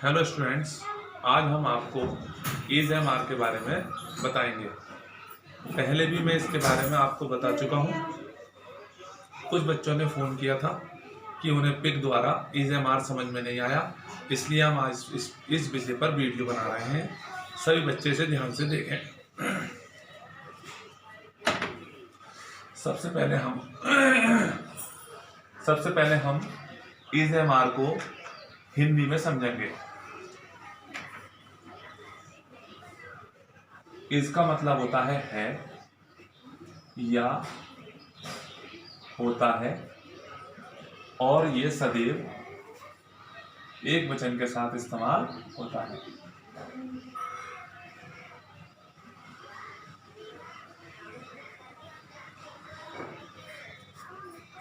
Hello students, आज हम आपको इज एम आर के बारे में बताएंगे। पहले भी मैं इसके बारे में आपको बता चुका हूँ। कुछ बच्चों ने फ़ोन किया था कि उन्हें पिक द्वारा इज एम आर समझ में नहीं आया, इसलिए हम आज इस विषय पर वीडियो बना रहे हैं। सभी बच्चे से ध्यान से देखें। सबसे पहले हम इज एम आर को हिंदी में समझेंगे। इसका मतलब होता है या होता है, और ये सदैव एक वचन के साथ इस्तेमाल होता है।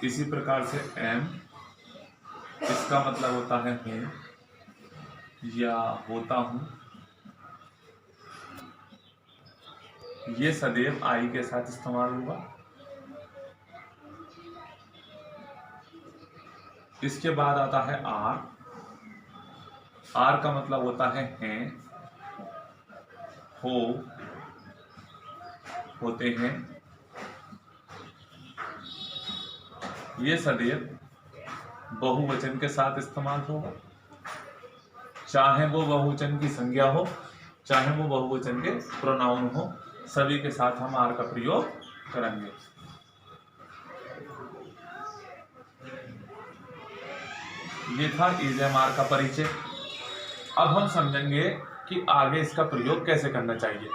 इसी प्रकार से एम, इसका मतलब होता है हूँ या होता हूँ। ये सदैव आई के साथ इस्तेमाल होगा। इसके बाद आता है आर। आर का मतलब होता है हैं, हो, होते हैं। ये सदैव बहुवचन के साथ इस्तेमाल होगा, चाहे वो बहुवचन की संज्ञा हो, चाहे वो बहुवचन के प्रोनाउन हो, सभी के साथ हम आर का प्रयोग करेंगे। ये था इज एम आर का परिचय। अब हम समझेंगे कि आगे इसका प्रयोग कैसे करना चाहिए।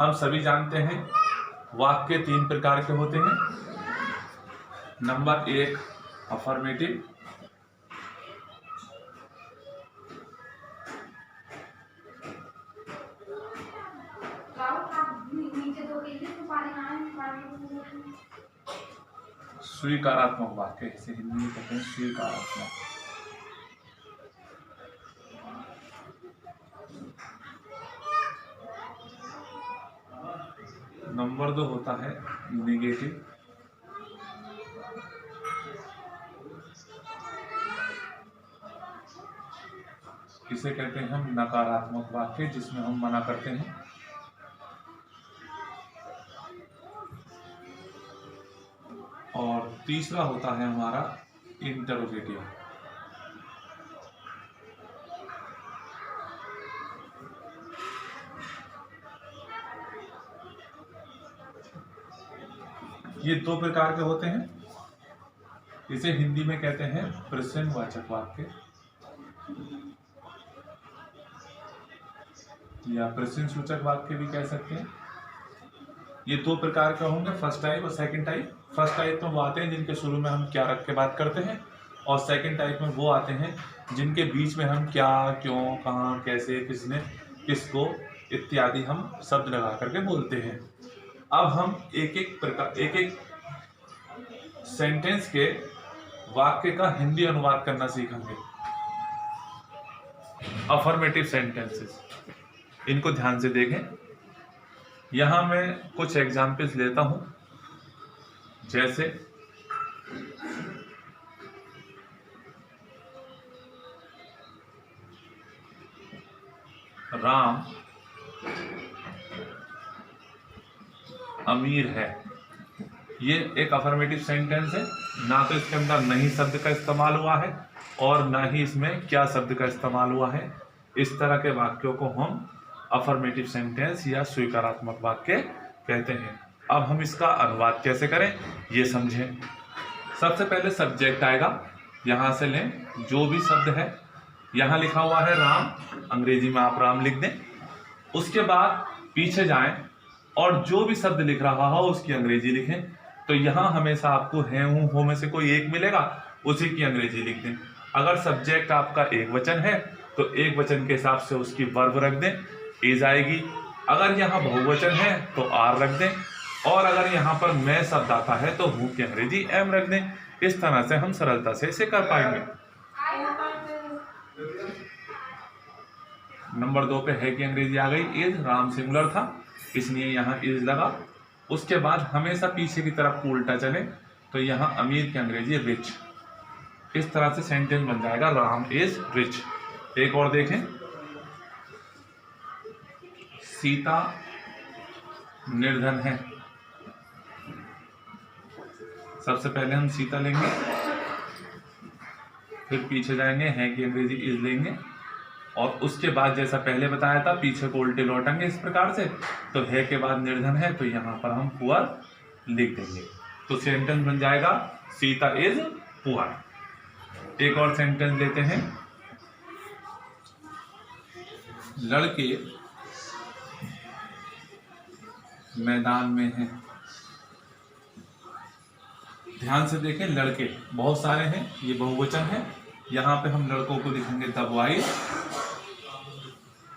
हम सभी जानते हैं वाक्य 3 प्रकार के होते हैं। नंबर 1 अफर्मेटिव, स्वीकारात्मक वाक्य, इसे हिंदी में कहते हैं स्वीकारात्मक। नंबर 2 होता है निगेटिव, इसे कहते हैं हम नकारात्मक वाक्य, जिसमें हम मना करते हैं। और तीसरा होता है हमारा इंटरोगेटिव। ये 2 प्रकार के होते हैं। इसे हिंदी में कहते हैं प्रश्नवाचक वाक्य या प्रश्नसूचक वाक्य भी कह सकते हैं। ये 2 प्रकार के होंगे, फर्स्ट टाइप और सेकंड टाइप। फर्स्ट टाइप में वो आते हैं जिनके शुरू में हम क्या रख के बात करते हैं, और सेकंड टाइप में वो आते हैं जिनके बीच में हम क्या, क्यों, कहाँ, कैसे, किसने, किसको इत्यादि हम शब्द लगा करके बोलते हैं। अब हम एक एक सेंटेंस के वाक्य का हिंदी अनुवाद करना सीखेंगे। अफर्मेटिव सेंटेंसेस, इनको ध्यान से देखें। यहां मैं कुछ एग्जाम्पल्स लेता हूं, जैसे राम अमीर है। ये एक अफर्मेटिव सेंटेंस है। ना तो इसके अंदर नहीं शब्द का इस्तेमाल हुआ है और ना ही इसमें क्या शब्द का इस्तेमाल हुआ है। इस तरह के वाक्यों को हम अफर्मेटिव सेंटेंस या स्वीकारात्मक वाक्य कहते हैं। अब हम इसका अनुवाद कैसे करें ये समझें। सबसे पहले सब्जेक्ट आएगा, यहां से लें जो भी शब्द है। यहां लिखा हुआ है राम, अंग्रेजी में आप राम लिख दें। उसके बाद पीछे जाएं और जो भी शब्द लिख रहा हो उसकी अंग्रेजी लिखें। तो यहां हमेशा आपको है, हूं, हो में से कोई एक मिलेगा, उसी की अंग्रेजी लिख दें। अगर सब्जेक्ट आपका एक वचन है तो एक वचन के हिसाब से उसकी वर्ब रख दें, इज आएगी। अगर यहाँ बहुवचन है तो आर रख दें, और अगर यहाँ पर मैं शब्द आता है तो हूं की अंग्रेजी एम रख दें। इस तरह से हम सरलता से इसे कर पाएंगे। नंबर 2 पे है की अंग्रेजी आ गई इज, राम सिंगुलर था इसलिए यहाँ इज लगा। उसके बाद हमेशा पीछे की तरफ उल्टा चले तो यहाँ अमीर की अंग्रेजी रिच। इस तरह से सेंटेंस बन जाएगा राम इज रिच। एक और देखें, सीता निर्धन है। सबसे पहले हम सीता लेंगे, फिर पीछे जाएंगे, है की अंग्रेजी इज लेंगे, और उसके बाद जैसा पहले बताया था पीछे को उल्टे लौटेंगे इस प्रकार से। तो है के बाद निर्धन है, तो यहाँ पर हम पुअर लिख देंगे। तो सेंटेंस बन जाएगा सीता इज पुअर। एक और सेंटेंस लेते हैं, लड़के मैदान में हैं। ध्यान से देखें, लड़के बहुत सारे हैं, ये बहुवचन है। यहाँ पे हम लड़कों को लिखेंगे द बॉयज,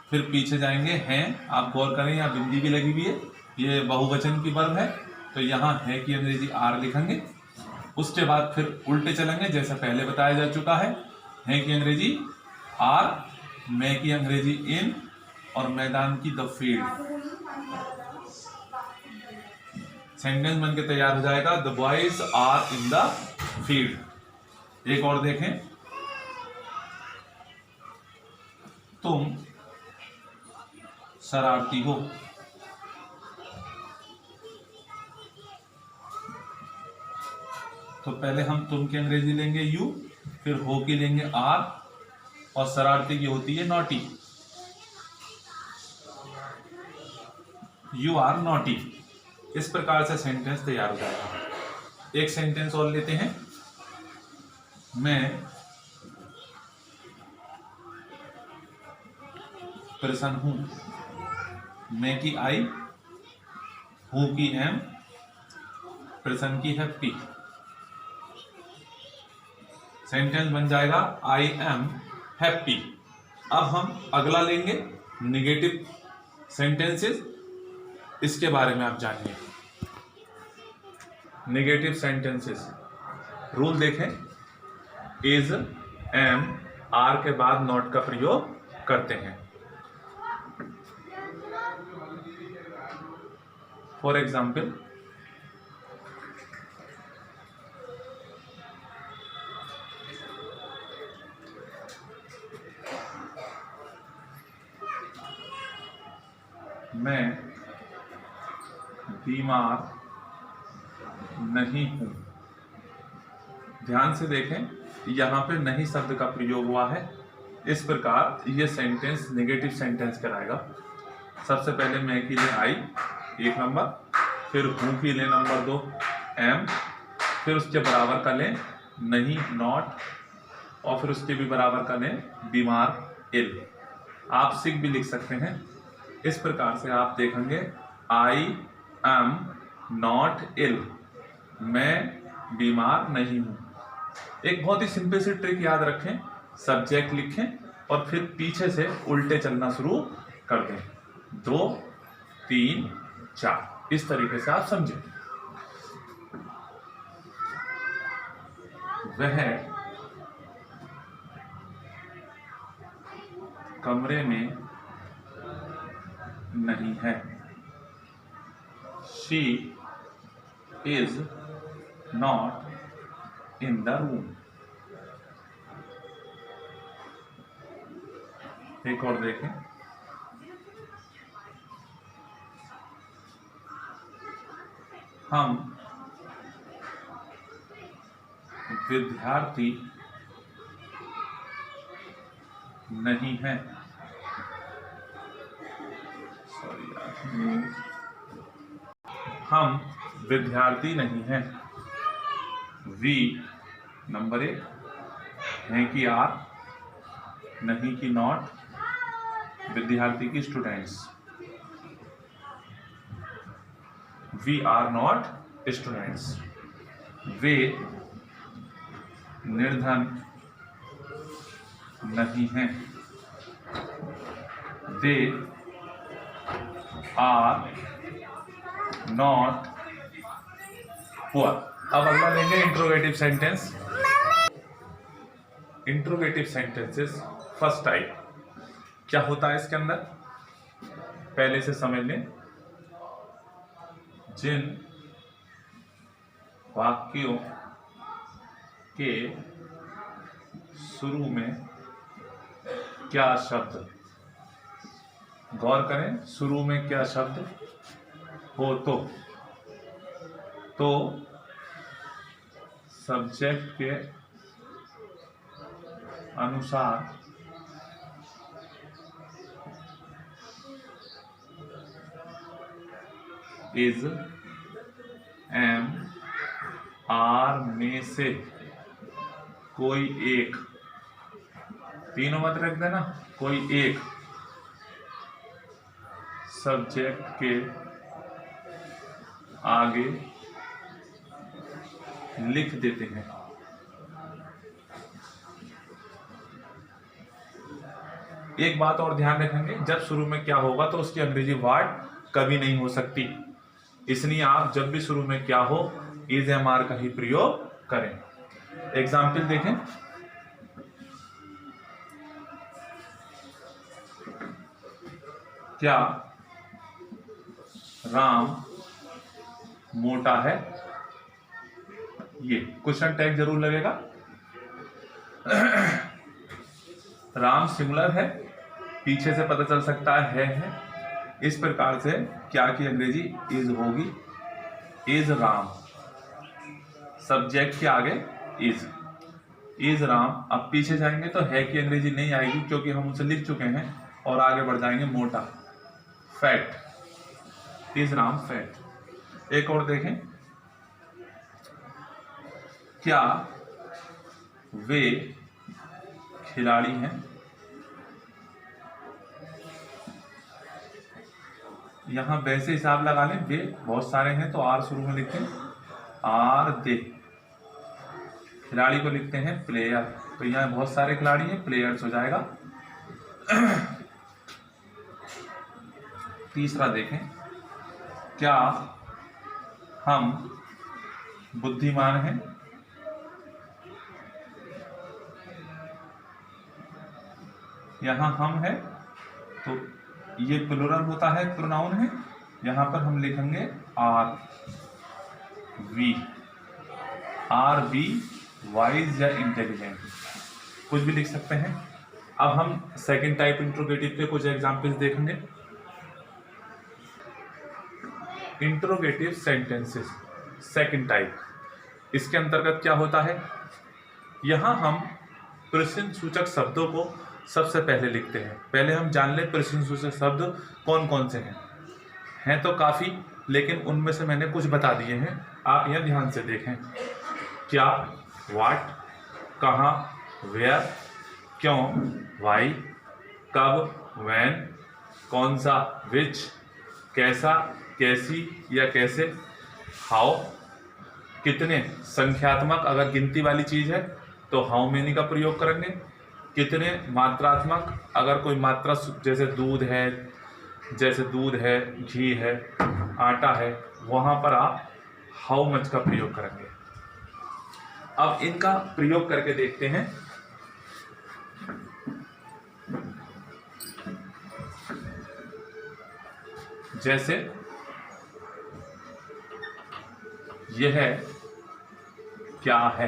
फिर पीछे जाएंगे हैं। आप गौर करें यहाँ बिंदी भी लगी हुई है, ये बहुवचन की वर्ब है, तो यहाँ है की अंग्रेजी आर लिखेंगे। उसके बाद फिर उल्टे चलेंगे जैसा पहले बताया जा चुका है की अंग्रेजी आर, मैं की अंग्रेजी इन, और मैदान की द फील्ड। सेंटेंस बन के तैयार हो जाएगा the boys are in the field. एक और देखें, तुम शरारती हो। तो पहले हम तुम की अंग्रेजी लेंगे यू, फिर हो की लेंगे आर, और शरारती की होती है नॉटी। You are naughty. इस प्रकार से सेंटेंस तैयार हो जाएगा। एक सेंटेंस और लेते हैं, मैं प्रसन्न हूं। मैं की आई, हूं की एम, प्रसन्न की हैप्पी। सेंटेंस बन जाएगा आई एम हैप्पी। अब हम अगला लेंगे निगेटिव सेंटेंसेस, इसके बारे में आप जानिए। नेगेटिव सेंटेंसेस रूल देखें, इज, एम, आर के बाद नॉट का प्रयोग करते हैं। फॉर एग्जाम्पल, मैं बीमार नहीं हूं। ध्यान से देखें, यहां पे नहीं शब्द का प्रयोग हुआ है। इस प्रकार ये सेंटेंस नेगेटिव सेंटेंस कराएगा। सबसे पहले मैं की ले आई, एक नंबर, फिर हूं की ले नंबर 2 एम, फिर उसके बराबर का लें नहीं नॉट, और फिर उसके भी बराबर का लें बीमार इल। आप सिक भी लिख सकते हैं। इस प्रकार से आप देखेंगे आई एम नॉट इल, मैं बीमार नहीं हूं। एक बहुत ही सिंपल सी ट्रिक याद रखें, सब्जेक्ट लिखें और फिर पीछे से उल्टे चलना शुरू कर दें, 2 3 4, इस तरीके से आप समझें। वह कमरे में नहीं है। She is not in the room. एक और देखें, हम विद्यार्थी नहीं हैं। हम विद्यार्थी नहीं हैं। वी नंबर 1, हैं की आर, नहीं की नॉट, विद्यार्थी की students. We are not students. वे निर्धन नहीं हैं। They are not poor. अब अगला लेंगे interrogative sentence. Interrogative sentences first type. क्या होता है इसके अंदर, पहले से समझ लें। जिन वाक्यों के शुरू में क्या शब्द गौर करें, शुरू में क्या शब्द हो तो सब्जेक्ट के अनुसार इज, एम, आर में से कोई एक, तीनों मत रख देना, कोई एक सब्जेक्ट के आगे लिख देते हैं। एक बात और ध्यान रखेंगे, जब शुरू में क्या होगा तो उसकी अंग्रेजी वर्ड कभी नहीं हो सकती, इसलिए आप जब भी शुरू में क्या हो इज एम आर का ही प्रयोग करें। एग्जाम्पल देखें, क्या राम मोटा है? ये क्वेश्चन टैग जरूर लगेगा। राम सिंगुलर है, पीछे से पता चल सकता है। इस प्रकार से क्या की अंग्रेजी इज होगी, इज राम, सब्जेक्ट के आगे इज राम। अब पीछे जाएंगे तो है की अंग्रेजी नहीं आएगी क्योंकि हम उसे लिख चुके हैं, और आगे बढ़ जाएंगे मोटा, फैट, इज राम फैट। एक और देखें, क्या वे खिलाड़ी हैं? यहां वैसे हिसाब लगा लें, वे बहुत सारे हैं तो आर शुरू में लिखते हैं, आर दे, खिलाड़ी को लिखते हैं प्लेयर, तो यहाँ बहुत सारे खिलाड़ी हैं, प्लेयर्स हो जाएगा। तीसरा देखें, क्या हम बुद्धिमान हैं? यहां हम है तो ये प्लूरल होता है, प्रोनाउन है, यहां पर हम लिखेंगे आर वी वाइज या इंटेलिजेंट, कुछ भी लिख सकते हैं। अब हम सेकंड टाइप इंट्रोगेटिव के कुछ एग्जांपल्स देखेंगे। इंट्रोगेटिव सेंटेंसेस सेकंड टाइप, इसके अंतर्गत क्या होता है, यहां हम प्रश्न सूचक शब्दों को सबसे पहले लिखते हैं। पहले हम जान ले प्रश्न सूचक शब्द कौन कौन से हैं तो काफी, लेकिन उनमें से मैंने कुछ बता दिए हैं, आप यह ध्यान से देखें। क्या, व्हाट, कहाँ, वेयर, क्यों, वाई, कब, व्हेन, कौन सा, विच, कैसा, कैसी या कैसे, हाउ, कितने, संख्यात्मक अगर गिनती वाली चीज है तो हाउ मेनी का प्रयोग करेंगे, कितने मात्रात्मक अगर कोई मात्रा जैसे दूध है, घी है, आटा है, वहां पर आप हाउ मच का प्रयोग करेंगे। अब इनका प्रयोग करके देखते हैं। जैसे यह क्या है,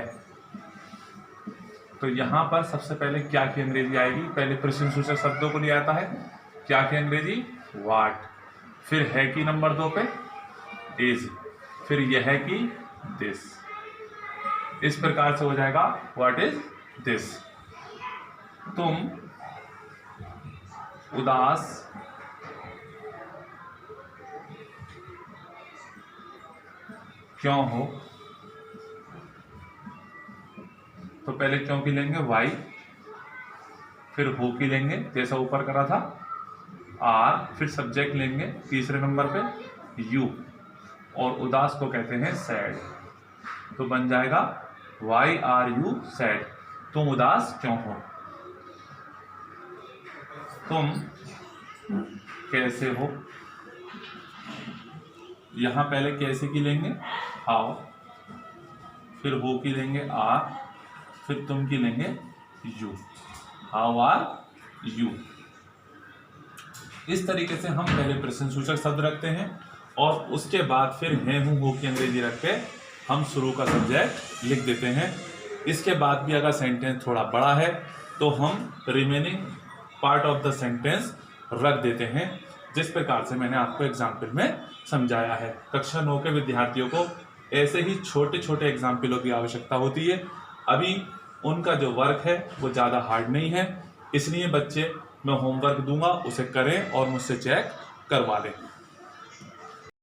तो यहां पर सबसे पहले क्या की अंग्रेजी आएगी, पहले प्रश्न सूचक शब्दों को लिया आता है, क्या की अंग्रेजी व्हाट, फिर है की नंबर 2 पे इज, फिर यह है की दिस। इस प्रकार से हो जाएगा व्हाट इज दिस। तुम उदास क्यों हो, तो पहले क्यों की लेंगे वाई, फिर हो की लेंगे जैसा ऊपर करा था आर, फिर सब्जेक्ट लेंगे तीसरे नंबर पे यू, और उदास को कहते हैं सैड, तो बन जाएगा वाई आर यू सैड, तुम उदास क्यों हो। तुम कैसे हो, यहां पहले कैसे की लेंगे हाउ, फिर हो की लेंगे आर, फिर तुम की लेंगे यू, हाउ आर यू। इस तरीके से हम पहले प्रश्न सूचक शब्द रखते हैं और उसके बाद फिर है हूं हो की अंग्रेजी रख के हम शुरू का सब्जेक्ट लिख देते हैं। इसके बाद भी अगर सेंटेंस थोड़ा बड़ा है तो हम remaining part of the sentence रख देते हैं, जिस प्रकार से मैंने आपको एग्जाम्पल में समझाया है। कक्षा 9 के विद्यार्थियों को ऐसे ही छोटे छोटे एग्जाम्पलों की आवश्यकता होती है। अभी उनका जो वर्क है वो ज़्यादा हार्ड नहीं है, इसलिए बच्चे मैं होमवर्क दूंगा उसे करें और मुझसे चेक करवा लें।